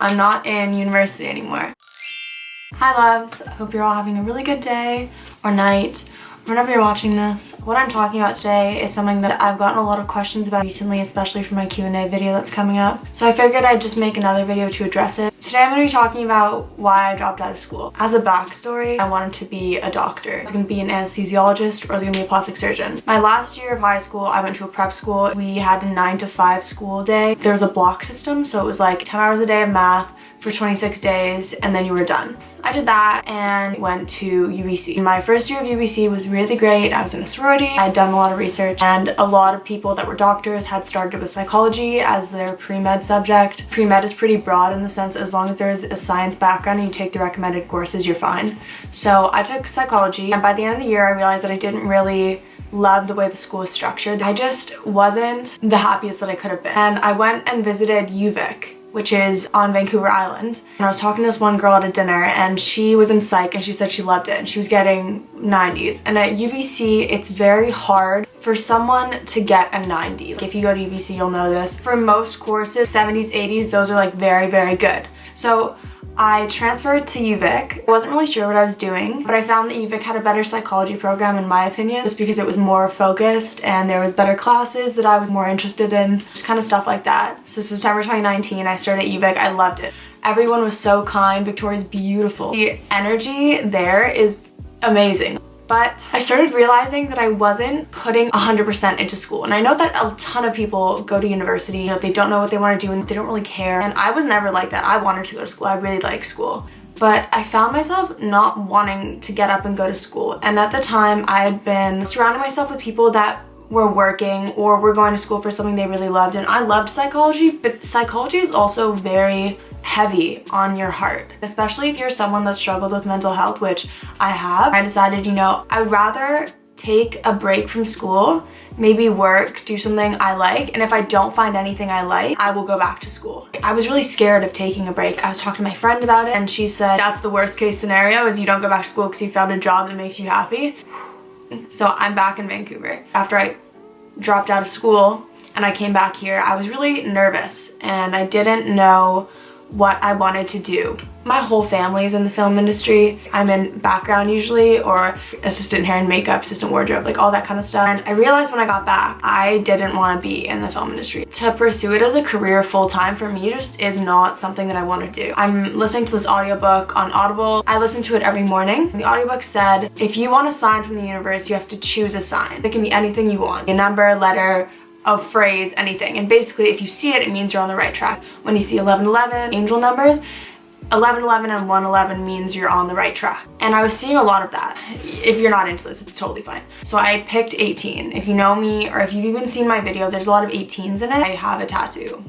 I'm not in university anymore. Hi loves, I hope you're all having a really good day or night whenever you're watching this. What I'm talking about today is something that I've gotten a lot of questions about recently, especially for my Q&A video that's coming up. So I figured I'd just make another video to address it. Today I'm going to be talking about why I dropped out of school. As a backstory, I wanted to be a doctor. I was going to be an anesthesiologist or I was going to be a plastic surgeon. My last year of high school, I went to a prep school. We had a 9 to 5 school day. There was a block system, so it was like 10 hours a day of math for 26 days and then you were done. I did that and went to UBC. My first year of UBC was really great. I was in a sorority. I had done a lot of research and a lot of people that were doctors had started with psychology as their pre-med subject. Pre-med is pretty broad in the sense that as long as there's a science background and you take the recommended courses, you're fine. So I took psychology and by the end of the year I realized that I didn't really love the way the school was structured. I just wasn't the happiest that I could have been. And I went and visited UVic, which is on Vancouver Island. And I was talking to this one girl at a dinner and she was in psych and she said she loved it and she was getting 90s. And at UBC, it's very hard for someone to get a 90. If you go to UBC, you'll know this. For most courses, 70s, 80s, those are like very, very good. So I transferred to UVic. I wasn't really sure what I was doing, but I found that UVic had a better psychology program in my opinion, just because it was more focused and there was better classes that I was more interested in, just kind of stuff like that. So September 2019, I started at UVic. I loved it. Everyone was so kind. Victoria's beautiful. The energy there is amazing. But I started realizing that I wasn't putting 100% into school. And I know that a ton of people go to university, you know, they don't know what they want to do and they don't really care. And I was never like that. I wanted to go to school. I really liked school. But I found myself not wanting to get up and go to school. And at the time, I had been surrounding myself with people that were working or were going to school for something they really loved. And I loved psychology, but psychology is also very heavy on your heart, especially if you're someone that struggled with mental health, which I have. I decided, you know, I would rather take a break from school, maybe work, do something I like, and if I don't find anything I like, I will go back to school. I was really scared of taking a break. I was talking to my friend about it and she said that's the worst case scenario is you don't go back to school because you found a job that makes you happy. So I'm back in Vancouver. After I dropped out of school and I came back here, I was really nervous and I didn't know what I wanted to do. My whole family is in the film industry. I'm in background usually, or assistant hair and makeup, assistant wardrobe, like all that kind of stuff. And I realized when I got back, I didn't want to be in the film industry. To pursue it as a career full-time for me just is not something that I want to do. I'm listening to this audiobook on Audible. I listen to it every morning. The audiobook said, if you want a sign from the universe, you have to choose a sign. It can be anything you want. A number, letter, a phrase, anything. And basically if you see it, it means you're on the right track. When you see 1111, angel numbers, 1111 and 111 means you're on the right track. And I was seeing a lot of that. If you're not into this, it's totally fine. So I picked 18. If you know me or if you've even seen my video, there's a lot of 18s in it. I have a tattoo.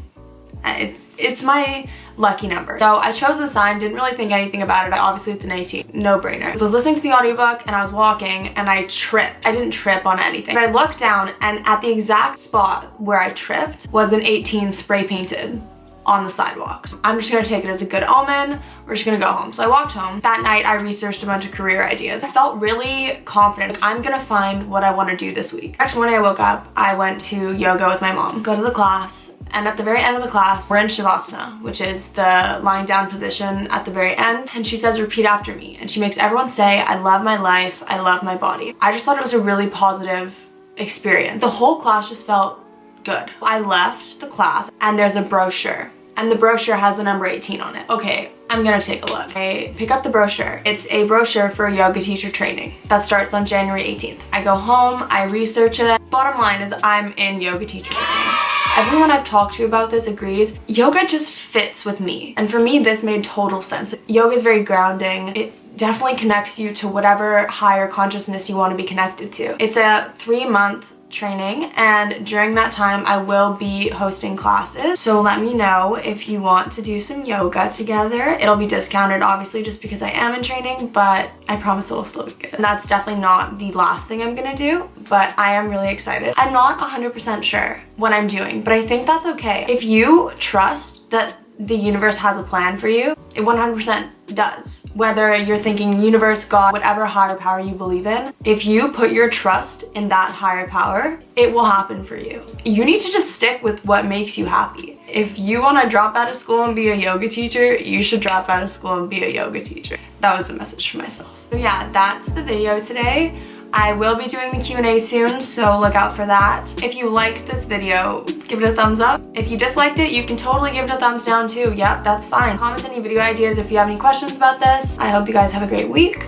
It's my lucky number. So I chose the sign, didn't really think anything about it. Obviously it's an 18, no brainer. I was listening to the audiobook and I was walking and I tripped. I didn't trip on anything. But I looked down and at the exact spot where I tripped was an 18 spray painted on the sidewalk. So I'm just gonna take it as a good omen. We're just gonna go home. So I walked home. That night I researched a bunch of career ideas. I felt really confident. Like, I'm gonna find what I wanna do this week. Next morning I woke up, I went to yoga with my mom. Go to the class. And at the very end of the class, we're in Shavasana, which is the lying down position at the very end. And she says, repeat after me. And she makes everyone say, I love my life, I love my body. I just thought it was a really positive experience. The whole class just felt good. I left the class and there's a brochure. And the brochure has the number 18 on it. Okay, I'm gonna take a look. I pick up the brochure. It's a brochure for yoga teacher training that starts on January 18th. I go home, I research it. Bottom line is I'm in yoga teacher training. Everyone I've talked to about this agrees, yoga just fits with me. And for me, this made total sense. Yoga is very grounding. It definitely connects you to whatever higher consciousness you want to be connected to. It's a 3-month training and during that time I will be hosting classes. So let me know if you want to do some yoga together. It'll be discounted obviously just because I am in training, but I promise it'll still be good. And that's definitely not the last thing I'm gonna do, but I am really excited. I'm not 100% sure what I'm doing, but I think that's okay. If you trust that the universe has a plan for you, it 100% does. Whether you're thinking universe, God, whatever higher power you believe in, if you put your trust in that higher power, it will happen for you. You need to just stick with what makes you happy. If you want to drop out of school and be a yoga teacher, you should drop out of school and be a yoga teacher. That was a message for myself. So yeah, that's the video today. I will be doing the Q&A soon, so look out for that. If you liked this video, give it a thumbs up. If you disliked it, you can totally give it a thumbs down too. Yep, that's fine. Comment any video ideas if you have any questions about this. I hope you guys have a great week.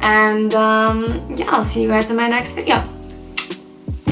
And yeah, I'll see you guys in my next video.